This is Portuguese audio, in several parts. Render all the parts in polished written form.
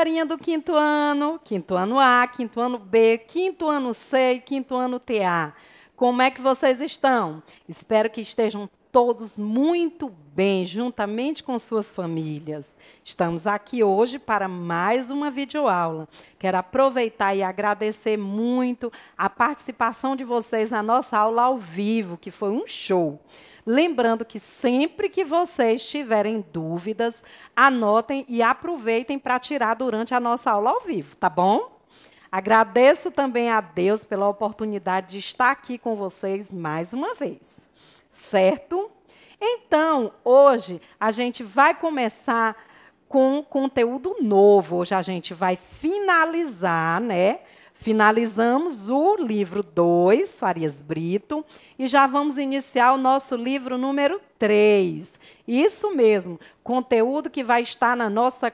galerinha do quinto ano A, quinto ano B, quinto ano C e quinto ano TA. Como é que vocês estão? Espero que estejam todos muito bem, juntamente com suas famílias. Estamos aqui hoje para mais uma videoaula. Quero aproveitar e agradecer muito a participação de vocês na nossa aula ao vivo, que foi um show. Lembrando que sempre que vocês tiverem dúvidas, anotem e aproveitem para tirar durante a nossa aula ao vivo, tá bom? Agradeço também a Deus pela oportunidade de estar aqui com vocês mais uma vez, certo? Então, hoje a gente vai começar com conteúdo novo. Hoje a gente vai finalizar, né? Finalizamos o livro 2, Farias Brito, e já vamos iniciar o nosso livro número 3. Isso mesmo, conteúdo que vai estar na nossa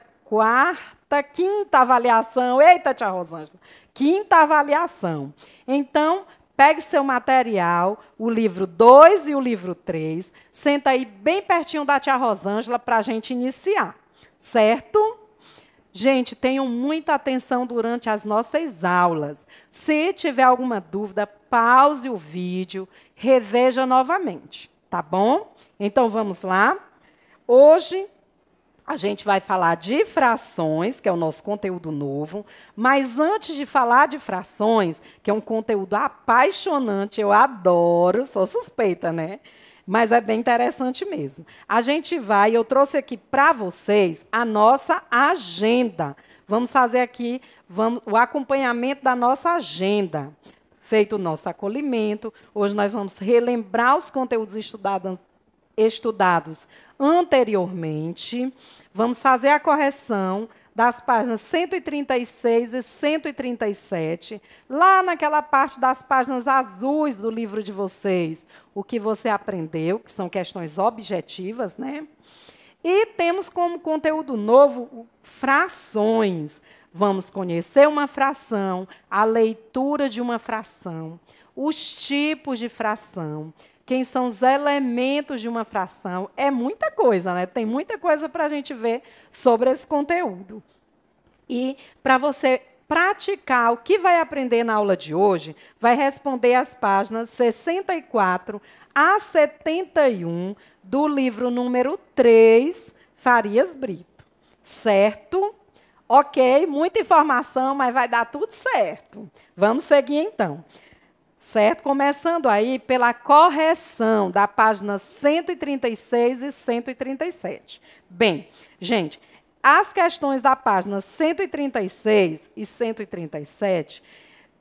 quinta avaliação. Eita, tia Rosângela! Quinta avaliação. Então, pegue seu material, o livro 2 e o livro 3, senta aí bem pertinho da tia Rosângela para a gente iniciar, certo? Gente, tenham muita atenção durante as nossas aulas. Se tiver alguma dúvida, pause o vídeo, reveja novamente, tá bom? Então, vamos lá. Hoje, a gente vai falar de frações, que é o nosso conteúdo novo, mas antes de falar de frações, que é um conteúdo apaixonante, eu adoro, sou suspeita, né? Mas é bem interessante mesmo. Eu trouxe aqui para vocês a nossa agenda. Vamos fazer aqui o acompanhamento da nossa agenda. Feito o nosso acolhimento, hoje nós vamos relembrar os conteúdos estudados anteriormente. Vamos fazer a correção das páginas 136 e 137, lá naquela parte das páginas azuis do livro de vocês, o que você aprendeu, que são questões objetivas, né? E temos como conteúdo novo frações. Vamos conhecer uma fração, a leitura de uma fração, os tipos de fração, quem são os elementos de uma fração. É muita coisa, né? Tem muita coisa para a gente ver sobre esse conteúdo. E para você praticar o que vai aprender na aula de hoje, vai responder as páginas 64 a 71 do livro número 3, Farias Brito. Certo? Ok, muita informação, mas vai dar tudo certo. Vamos seguir, então. Certo? Começando aí pela correção da página 136 e 137. Bem, gente, as questões da página 136 e 137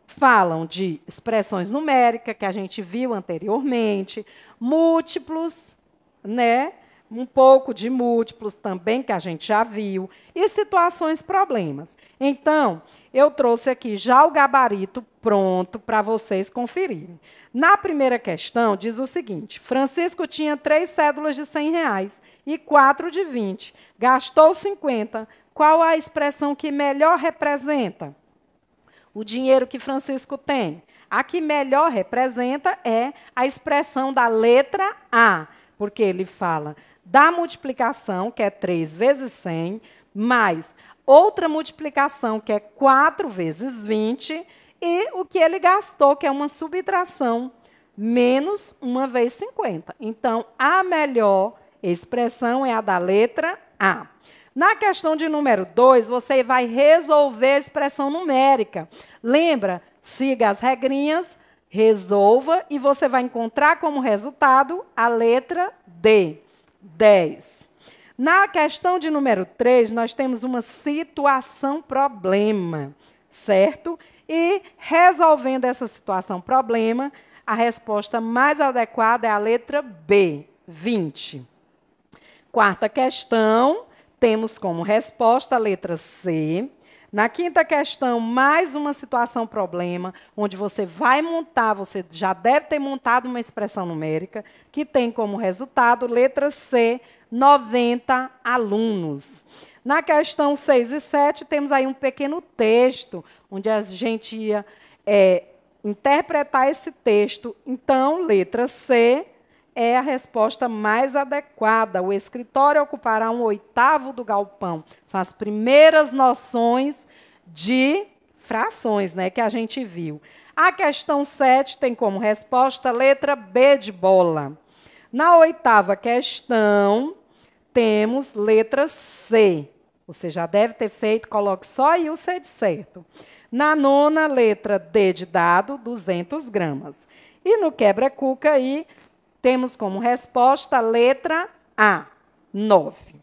falam de expressões numéricas, que a gente viu anteriormente, múltiplos, né? Um pouco de múltiplos também, que a gente já viu, e situações problemas. Então, eu trouxe aqui já o gabarito pronto para vocês conferirem. Na primeira questão, diz o seguinte: Francisco tinha 3 cédulas de R$100 e 4 de 20. Gastou 50. Qual a expressão que melhor representa o dinheiro que Francisco tem? A que melhor representa é a expressão da letra A, porque ele fala da multiplicação, que é 3 vezes 100, mais outra multiplicação, que é 4 vezes 20, e o que ele gastou, que é uma subtração, menos 1 vezes 50. Então, a melhor expressão é a da letra A. Na questão de número 2, você vai resolver a expressão numérica. Lembra? Siga as regrinhas, resolva, e você vai encontrar como resultado a letra D. 10. Na questão de número 3, nós temos uma situação-problema, certo? E, resolvendo essa situação-problema, a resposta mais adequada é a letra B, 20. Quarta questão, temos como resposta a letra C. Na quinta questão, mais uma situação-problema, onde você vai montar, você já deve ter montado uma expressão numérica, que tem como resultado, letra C, 90 alunos. Na questão 6 e 7, temos aí um pequeno texto, onde a gente ia interpretar esse texto. Então, letra C, é a resposta mais adequada. O escritório ocupará 1/8 do galpão. São as primeiras noções de frações, né, que a gente viu. A questão 7 tem como resposta a letra B de bola. Na 8ª questão, temos letra C. Você já deve ter feito, coloque só aí o C de certo. Na 9ª, letra D de dado, 200 gramas. E no quebra-cuca aí, temos como resposta a letra A, 9.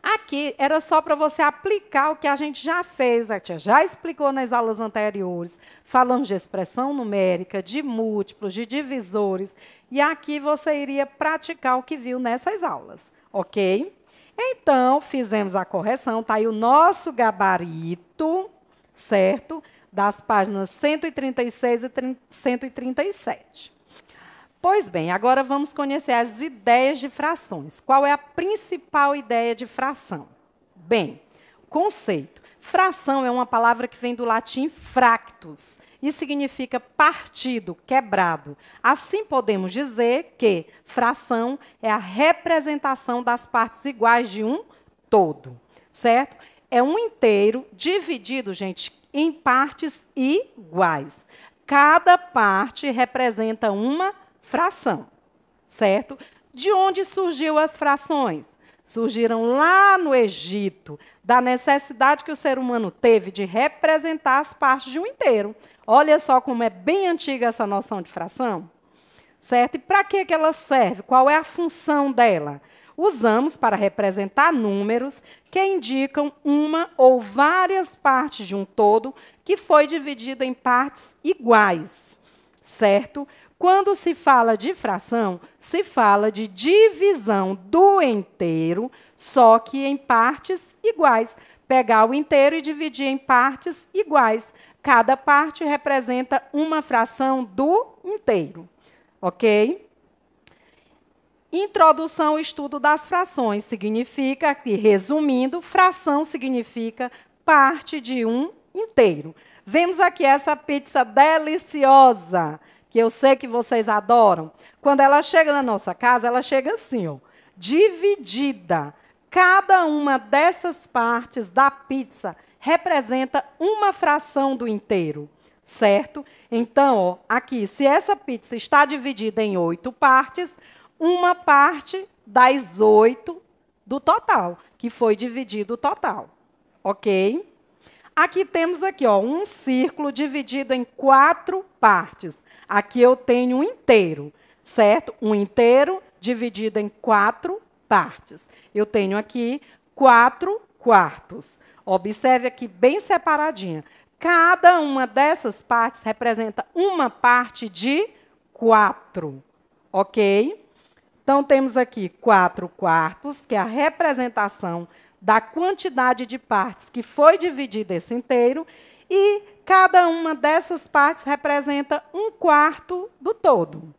Aqui era só para você aplicar o que a gente já fez, a tia já explicou nas aulas anteriores. Falamos de expressão numérica, de múltiplos, de divisores. E aqui você iria praticar o que viu nessas aulas, ok? Então, fizemos a correção, está aí o nosso gabarito, certo? Das páginas 136 e 137. Pois bem, agora vamos conhecer as ideias de frações. Qual é a principal ideia de fração? Bem, conceito. Fração é uma palavra que vem do latim fractus e significa partido, quebrado. Assim, podemos dizer que fração é a representação das partes iguais de um todo, certo? É um inteiro dividido, gente, em partes iguais. Cada parte representa uma fração, certo? De onde surgiu as frações? Surgiram lá no Egito, da necessidade que o ser humano teve de representar as partes de um inteiro. Olha só como é bem antiga essa noção de fração, certo? E para que ela serve? Qual é a função dela? Usamos para representar números que indicam uma ou várias partes de um todo que foi dividido em partes iguais, certo? Quando se fala de fração, se fala de divisão do inteiro, só que em partes iguais. Pegar o inteiro e dividir em partes iguais. Cada parte representa uma fração do inteiro. Ok? Introdução ao estudo das frações. Significa que, resumindo, fração significa parte de um inteiro. Vemos aqui essa pizza deliciosa, que eu sei que vocês adoram. Quando ela chega na nossa casa, ela chega assim, ó, dividida. Cada uma dessas partes da pizza representa uma fração do inteiro, certo? Então, ó, aqui, se essa pizza está dividida em 8 partes, uma parte das 8 do total, que foi dividido o total, ok? Aqui temos aqui, ó, um círculo dividido em 4 partes. Aqui eu tenho um inteiro, certo? Um inteiro dividido em 4 partes. Eu tenho aqui 4 quartos. Observe aqui bem separadinha. Cada uma dessas partes representa uma parte de 4, ok? Então, temos aqui 4 quartos, que é a representação da quantidade de partes que foi dividida esse inteiro, e cada uma dessas partes representa 1/4 do todo.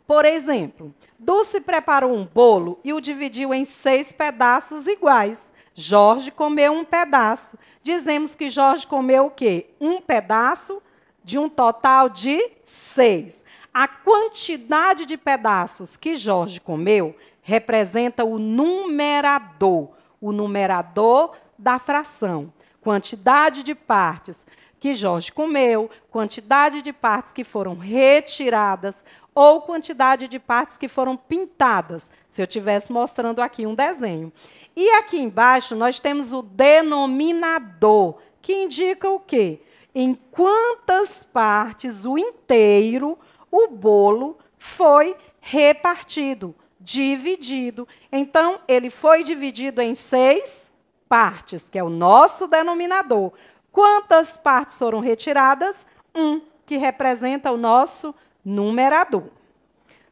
Por exemplo, Dulce preparou um bolo e o dividiu em 6 pedaços iguais. Jorge comeu um pedaço. Dizemos que Jorge comeu o quê? Um pedaço de um total de 6. A quantidade de pedaços que Jorge comeu representa o numerador da fração. Quantidade de partes que Jorge comeu, quantidade de partes que foram retiradas ou quantidade de partes que foram pintadas, se eu estivesse mostrando aqui um desenho. E aqui embaixo nós temos o denominador, que indica o quê? Em quantas partes o inteiro, o bolo, foi repartido, dividido. Então, ele foi dividido em 6 partes, que é o nosso denominador. Quantas partes foram retiradas? 1, que representa o nosso numerador.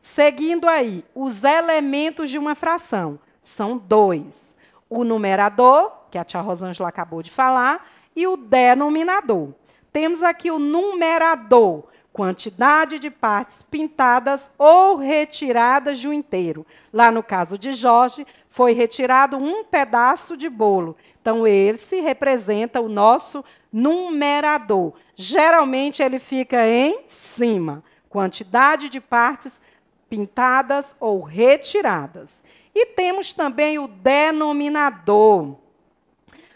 Seguindo aí, os elementos de uma fração são 2. O numerador, que a tia Rosângela acabou de falar, e o denominador. Temos aqui o numerador, quantidade de partes pintadas ou retiradas de um inteiro. Lá no caso de Jorge, foi retirado um pedaço de bolo. Então, esse representa o nosso numerador. Geralmente, ele fica em cima. Quantidade de partes pintadas ou retiradas. E temos também o denominador,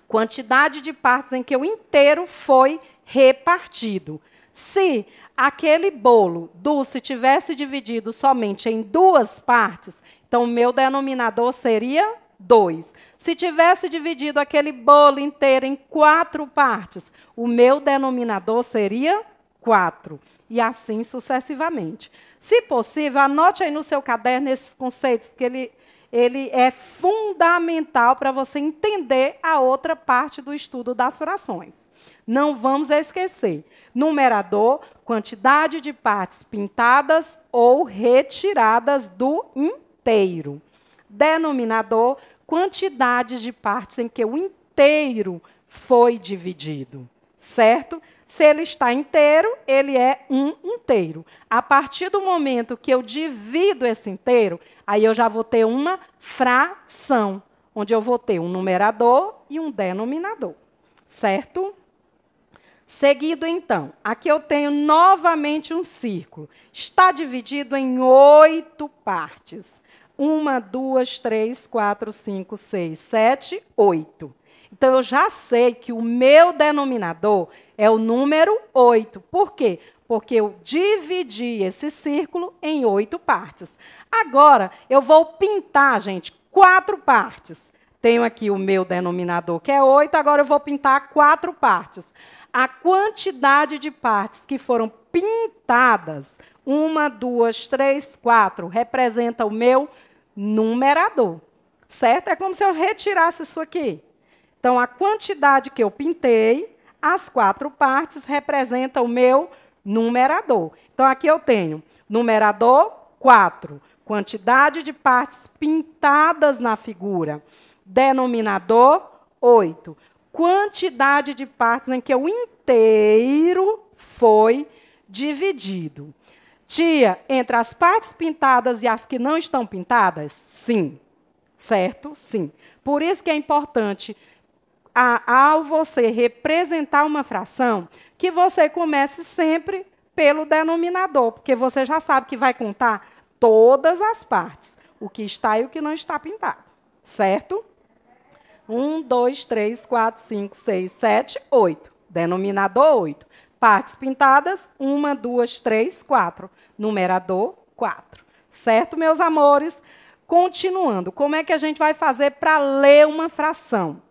quantidade de partes em que o inteiro foi repartido. Se aquele bolo doce tivesse dividido somente em 2 partes, então o meu denominador seria 2. Se tivesse dividido aquele bolo inteiro em 4 partes, o meu denominador seria 4. E assim sucessivamente. Se possível, anote aí no seu caderno esses conceitos, que ele é fundamental para você entender a outra parte do estudo das frações. Não vamos esquecer. Numerador, quantidade de partes pintadas ou retiradas do inteiro. Denominador, quantidade de partes em que o inteiro foi dividido. Certo? Se ele está inteiro, ele é um inteiro. A partir do momento que eu divido esse inteiro, aí eu já vou ter uma fração, onde eu vou ter um numerador e um denominador. Certo? Seguido, então, aqui eu tenho novamente um círculo. Está dividido em 8 partes. 1, 2, 3, 4, 5, 6, 7, 8. Então, eu já sei que o meu denominador é o número 8. Por quê? Porque eu dividi esse círculo em 8 partes. Agora, eu vou pintar, gente, 4 partes. Tenho aqui o meu denominador, que é 8, agora eu vou pintar 4 partes. A quantidade de partes que foram pintadas, 1, 2, 3, 4, representa o meu numerador. Certo? É como se eu retirasse isso aqui. Então, a quantidade que eu pintei, as 4 partes, representa o meu numerador. Então, aqui eu tenho numerador 4, quantidade de partes pintadas na figura. Denominador 8, quantidade de partes em que o inteiro foi dividido. Tia, entre as partes pintadas e as que não estão pintadas? Sim. Certo? Sim. Por isso que é importante, ao você representar uma fração, que você comece sempre pelo denominador, porque você já sabe que vai contar todas as partes, o que está e o que não está pintado. Certo? 1, 2, 3, 4, 5, 6, 7, 8. Denominador 8. Partes pintadas, 1, 2, 3, 4. Numerador 4. Certo, meus amores? Continuando, como é que a gente vai fazer para ler uma fração?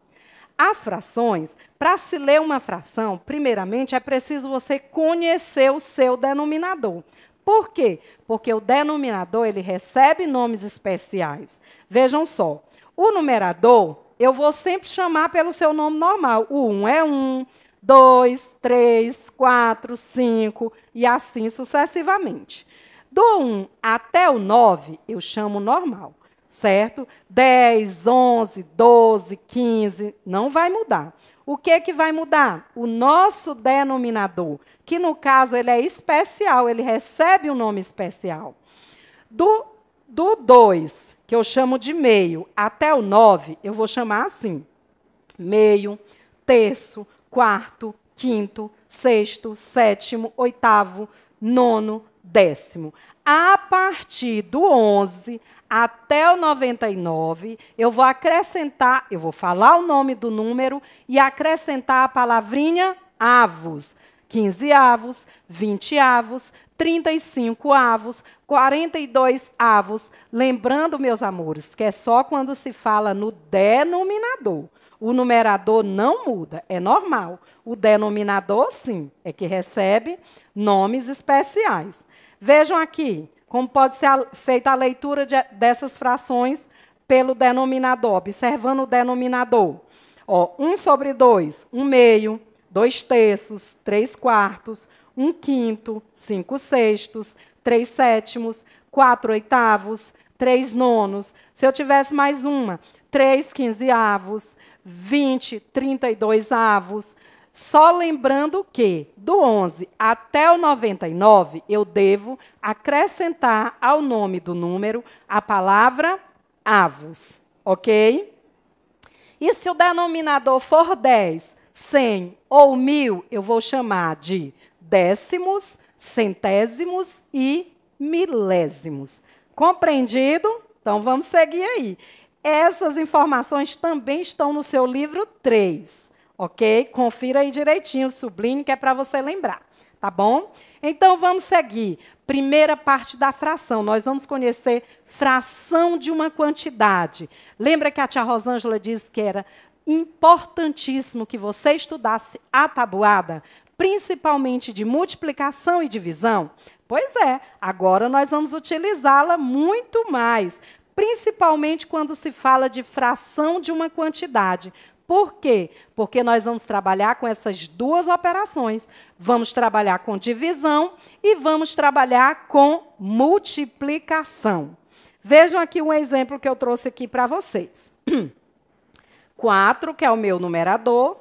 As frações, para se ler uma fração, primeiramente, é preciso você conhecer o seu denominador. Por quê? Porque o denominador ele recebe nomes especiais. Vejam só, o numerador, eu vou sempre chamar pelo seu nome normal. O 1 é 1, 2, 3, 4, 5 e assim sucessivamente. Do 1 até o 9, eu chamo normal. Certo? 10, 11, 12, 15, não vai mudar. O que vai mudar? O nosso denominador, que no caso ele é especial, ele recebe um nome especial. Do 2, que eu chamo de meio, até o 9, eu vou chamar assim. Meio, terço, quarto, quinto, sexto, sétimo, oitavo, nono, décimo. A partir do 11 até o 99, eu vou acrescentar, eu vou falar o nome do número e acrescentar a palavrinha avos. 15 avos, 20 avos, 35 avos, 42 avos. Lembrando, meus amores, que é só quando se fala no denominador. O numerador não muda, é normal. O denominador, sim, é que recebe nomes especiais. Vejam aqui como pode ser feita a leitura dessas frações pelo denominador, observando o denominador. Ó, 1 sobre 2, 1 meio, 2 terços, 3 quartos, 1 quinto, 5 sextos, 3 sétimos, 4 oitavos, 3 nonos. Se eu tivesse mais uma, 3 quinzeavos, 20, 32 avos. Só lembrando que, do 11 até o 99, eu devo acrescentar ao nome do número a palavra avos. Ok? E se o denominador for 10, 100 ou 1000, eu vou chamar de décimos, centésimos e milésimos. Compreendido? Então, vamos seguir aí. Essas informações também estão no seu livro 3, ok? Confira aí direitinho, sublinhe, que é para você lembrar, tá bom? Então, vamos seguir. Primeira parte da fração. Nós vamos conhecer fração de uma quantidade. Lembra que a tia Rosângela disse que era importantíssimo que você estudasse a tabuada, principalmente de multiplicação e divisão? Pois é, agora nós vamos utilizá-la muito mais, principalmente quando se fala de fração de uma quantidade. Por quê? Porque nós vamos trabalhar com essas duas operações. Vamos trabalhar com divisão e vamos trabalhar com multiplicação. Vejam aqui um exemplo que eu trouxe aqui para vocês. 4, que é o meu numerador,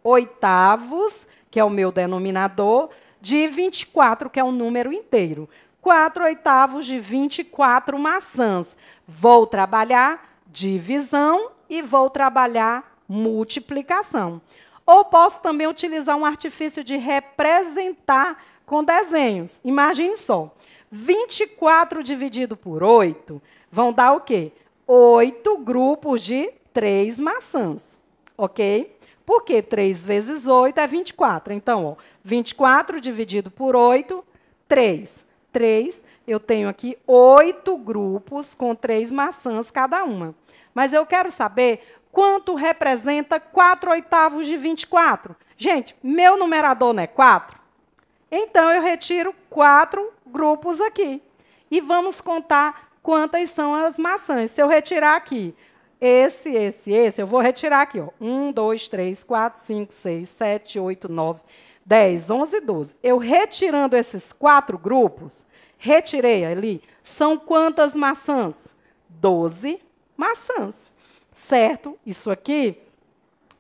oitavos, que é o meu denominador, de 24, que é um número inteiro. 4 oitavos de 24 maçãs. Vou trabalhar divisão e vou trabalhar multiplicação. Ou posso também utilizar um artifício de representar com desenhos. Imagine só. 24 dividido por 8 vão dar o quê? 8 grupos de 3 maçãs. Ok? Porque 3 vezes 8 é 24. Então, ó, 24 dividido por 8, 3. 3, eu tenho aqui 8 grupos com 3 maçãs cada uma. Mas eu quero saber quanto representa 4 oitavos de 24. Gente, meu numerador não é 4? Então, eu retiro 4 grupos aqui. E vamos contar quantas são as maçãs. Se eu retirar aqui esse, eu vou retirar aqui, ó. 1, 2, 3, 4, 5, 6, 7, 8, 9, 10, 11, 12. Eu retirando esses 4 grupos, retirei ali, são quantas maçãs? 12 maçãs, certo? Isso aqui,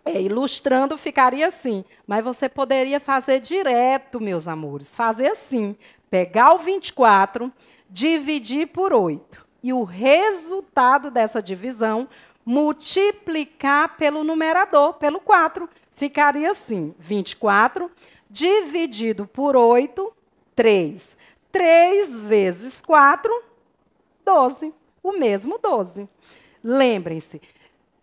ilustrando, ficaria assim. Mas você poderia fazer direto, meus amores. Fazer assim, pegar o 24, dividir por 8. E o resultado dessa divisão, multiplicar pelo numerador, pelo 4. Ficaria assim, 24 dividido por 8, 3. 3 vezes 4, 12. O mesmo 12. Lembrem-se,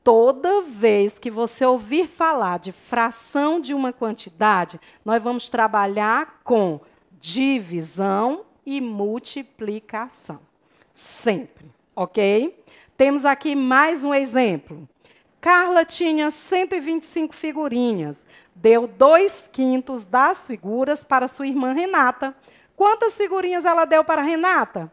toda vez que você ouvir falar de fração de uma quantidade, nós vamos trabalhar com divisão e multiplicação. Sempre, ok? Temos aqui mais um exemplo. Carla tinha 125 figurinhas. Deu 2/5 das figuras para sua irmã Renata. Quantas figurinhas ela deu para Renata?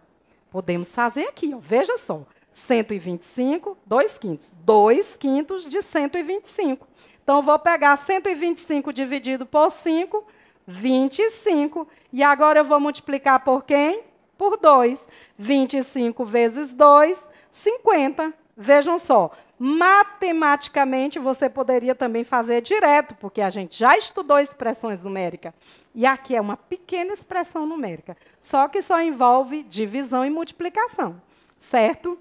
Podemos fazer aqui, ó. Veja só. 125, 2/5. 2/5 de 125. Então, eu vou pegar 125 dividido por 5, 25. E agora eu vou multiplicar por quem? Por 2. 25 vezes 2, 50. Vejam só, matematicamente você poderia também fazer direto, porque a gente já estudou expressões numéricas. E aqui é uma pequena expressão numérica, só que só envolve divisão e multiplicação, certo?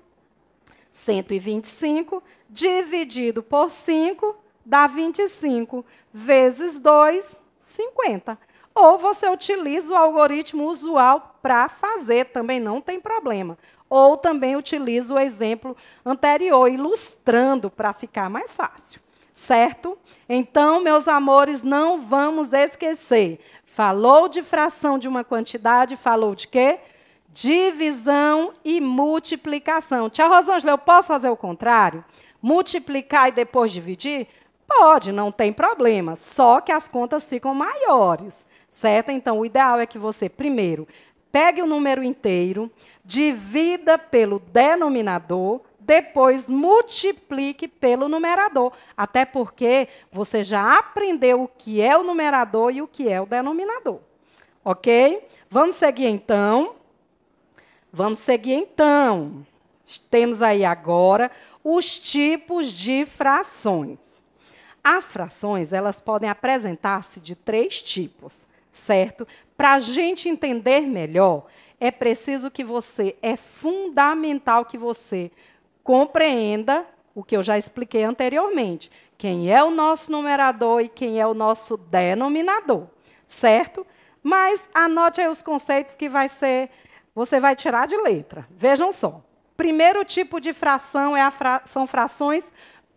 125 dividido por 5 dá 25, vezes 2, 50. Ou você utiliza o algoritmo usual para fazer, também não tem problema. Ou também utiliza o exemplo anterior, ilustrando para ficar mais fácil. Certo? Então, meus amores, não vamos esquecer. Falou de fração de uma quantidade, falou de quê? Divisão e multiplicação. Tia Rosângela, eu posso fazer o contrário? Multiplicar e depois dividir? Pode, não tem problema. Só que as contas ficam maiores. Certo? Então, o ideal é que você, primeiro, pegue o número inteiro, divida pelo denominador, depois multiplique pelo numerador. Até porque você já aprendeu o que é o numerador e o que é o denominador. Ok? Vamos seguir, então. Vamos seguir, então. Temos aí agora os tipos de frações. As frações, elas podem apresentar-se de 3 tipos. Certo? Para a gente entender melhor, é preciso que você, é fundamental que você compreenda o que eu já expliquei anteriormente. Quem é o nosso numerador e quem é o nosso denominador. Certo? Mas anote aí os conceitos que vai ser você vai tirar de letra. Vejam só. Primeiro tipo de fração são frações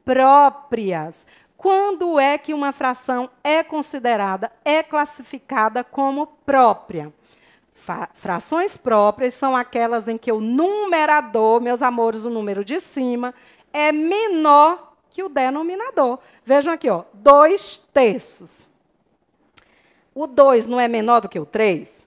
próprias. Quando é que uma fração é considerada, é classificada como própria? Frações próprias são aquelas em que o numerador, meus amores, o número de cima, é menor que o denominador. Vejam aqui, ó, 2/3. O 2 não é menor do que o 3?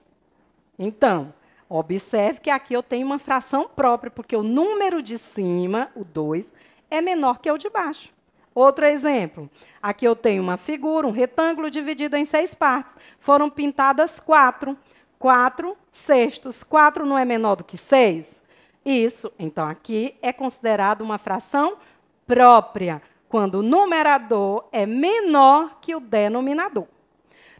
Então, observe que aqui eu tenho uma fração própria, porque o número de cima, o 2, é menor que o de baixo. Outro exemplo. Aqui eu tenho uma figura, um retângulo dividido em 6 partes. Foram pintadas 4. 4/6. 4 não é menor do que 6? Isso. Então, aqui é considerado uma fração própria, quando o numerador é menor que o denominador.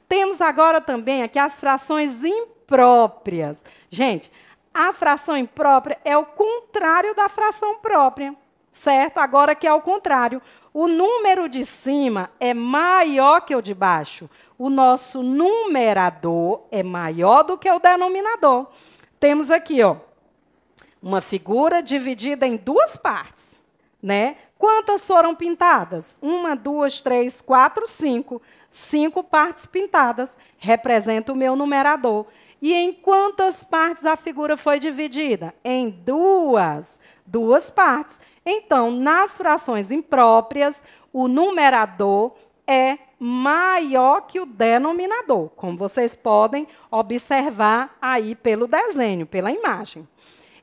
Temos agora também aqui as frações impróprias. Gente, a fração imprópria é o contrário da fração própria, certo? Agora que é o contrário. O número de cima é maior que o de baixo. O nosso numerador é maior do que o denominador. Temos aqui, ó, uma figura dividida em 2 partes, né? Quantas foram pintadas? 1, 2, 3, 4, 5. 5 partes pintadas. Representa o meu numerador. E em quantas partes a figura foi dividida? Em 2. 2 partes. Então, nas frações impróprias, o numerador é maior que o denominador, como vocês podem observar aí pelo desenho, pela imagem.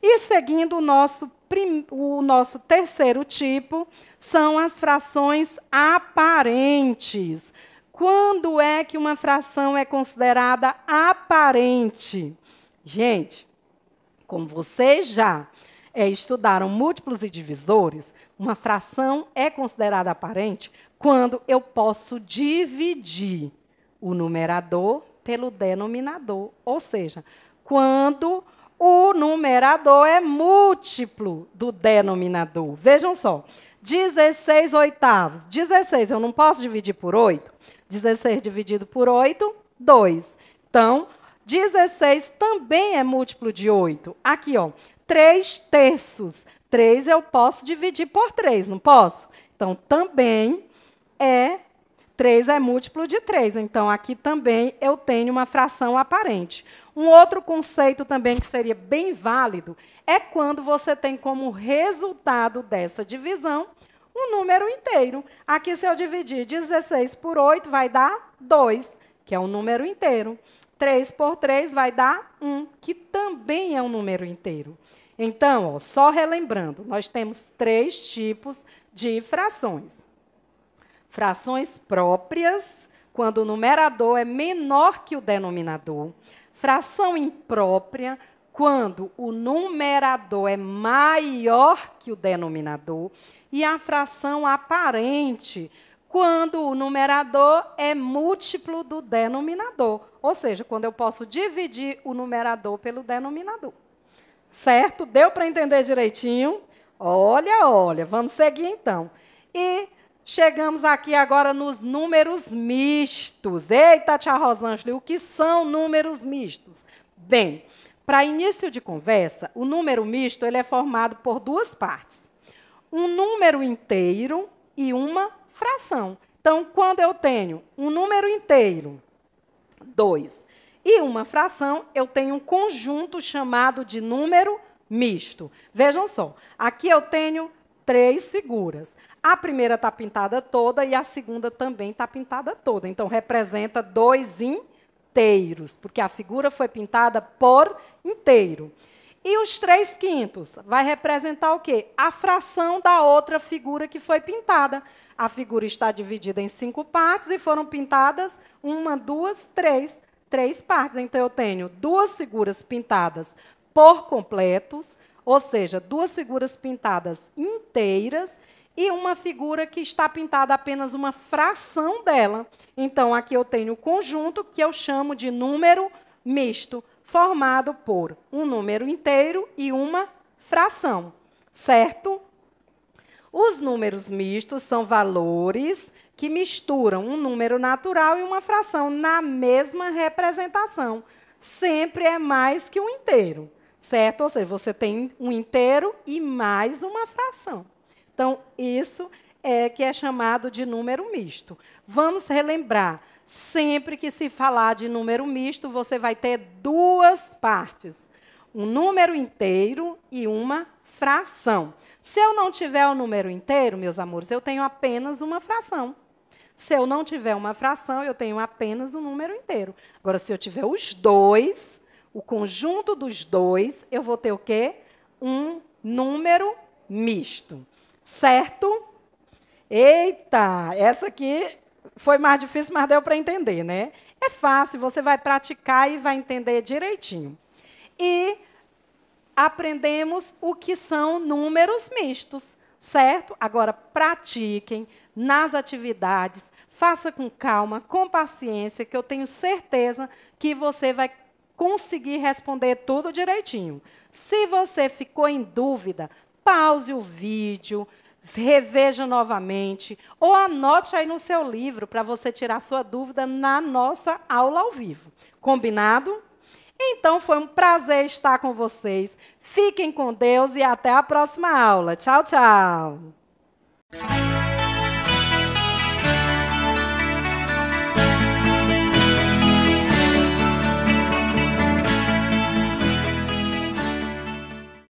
E seguindo o nosso terceiro tipo, são as frações aparentes. Quando é que uma fração é considerada aparente? Gente, como vocês já estudaram múltiplos e divisores, uma fração é considerada aparente quando eu posso dividir o numerador pelo denominador. Ou seja, quando o numerador é múltiplo do denominador. Vejam só, 16/8. 16 eu não posso dividir por 8? 16 dividido por 8, 2. Então, 16 também é múltiplo de 8. Aqui, ó, 3/3. 3 eu posso dividir por 3, não posso? Então, também 3 é múltiplo de 3. Então, aqui também eu tenho uma fração aparente. Um outro conceito também que seria bem válido é quando você tem como resultado dessa divisão um número inteiro. Aqui, se eu dividir 16 por 8, vai dar 2, que é um número inteiro. 3 por 3 vai dar 1, que também é um número inteiro. Então, ó, só relembrando, nós temos 3 tipos de frações. Frações próprias, quando o numerador é menor que o denominador. Fração imprópria, quando o numerador é maior que o denominador. E a fração aparente, quando o numerador é múltiplo do denominador. Ou seja, quando eu posso dividir o numerador pelo denominador. Certo? Deu para entender direitinho? Olha, vamos seguir então. E chegamos aqui agora nos números mistos. Eita, tia Rosângela, o que são números mistos? Bem, para início de conversa, o número misto ele é formado por 2 partes. Um número inteiro e uma fração. Então, quando eu tenho um número inteiro, 2, e uma fração, eu tenho um conjunto chamado de número misto. Vejam só, aqui eu tenho 3 figuras. A primeira está pintada toda e a segunda também está pintada toda. Então, representa 2 inteiros, porque a figura foi pintada por inteiro. E os 3/5 vai representar o quê? A fração da outra figura que foi pintada. A figura está dividida em 5 partes e foram pintadas 1, 2, 3. 3 partes. Então, eu tenho 2 figuras pintadas por completos, ou seja, 2 figuras pintadas inteiras e uma figura que está pintada apenas uma fração dela. Então, aqui eu tenho o conjunto que eu chamo de número misto, formado por um número inteiro e uma fração, certo? Os números mistos são valores que misturam um número natural e uma fração na mesma representação. Sempre é mais que um inteiro, certo? Ou seja, você tem um inteiro e mais uma fração. Então, isso é que é chamado de número misto. Vamos relembrar, sempre que se falar de número misto, você vai ter duas partes, um número inteiro e uma fração. Se eu não tiver o número inteiro, meus amores, eu tenho apenas uma fração. Se eu não tiver uma fração, eu tenho apenas um número inteiro. Agora, se eu tiver os dois, o conjunto dos dois, eu vou ter o quê? Um número misto. Certo? Eita, essa aqui foi mais difícil, mas deu para entender, né? É fácil, você vai praticar e vai entender direitinho. E aprendemos o que são números mistos, certo? Agora, pratiquem nas atividades, faça com calma, com paciência, que eu tenho certeza que você vai conseguir responder tudo direitinho. Se você ficou em dúvida, pause o vídeo, reveja novamente, ou anote aí no seu livro para você tirar sua dúvida na nossa aula ao vivo. Combinado? Então, foi um prazer estar com vocês. Fiquem com Deus e até a próxima aula. Tchau, tchau.